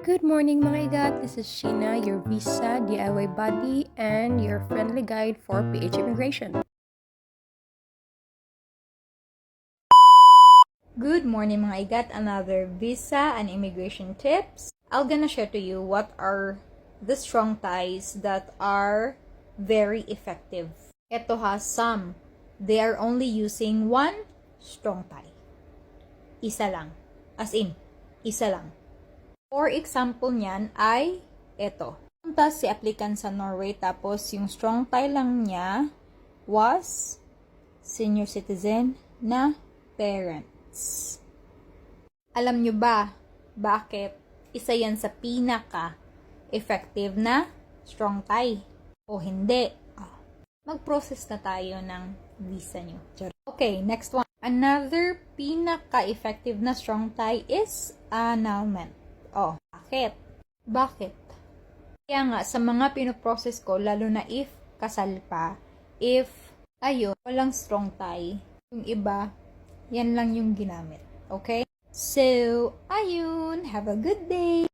Good morning mga igat, this is Sheena, your visa, DIY buddy, and your friendly guide for PH immigration. Good morning mga igat, another visa and immigration tips. I'm gonna share to you what are the strong ties that are very effective. Ito has some. They are only using one strong tie. Isa lang. As in, isa lang. For example niyan ay ito. Punta si applicant sa Norway tapos yung strong tie lang niya was senior citizen na parents. Alam nyo ba bakit isa yan sa pinaka-effective na strong tie? O hindi? Mag-process na tayo ng visa nyo. Okay, next one. Another pinaka-effective na strong tie is annulment. Bakit? Bakit? Kaya nga, sa mga pinoprocess ko, lalo na if kasal pa, if, walang strong tie, yung iba, yan lang yung ginamit. Okay? So, have a good day!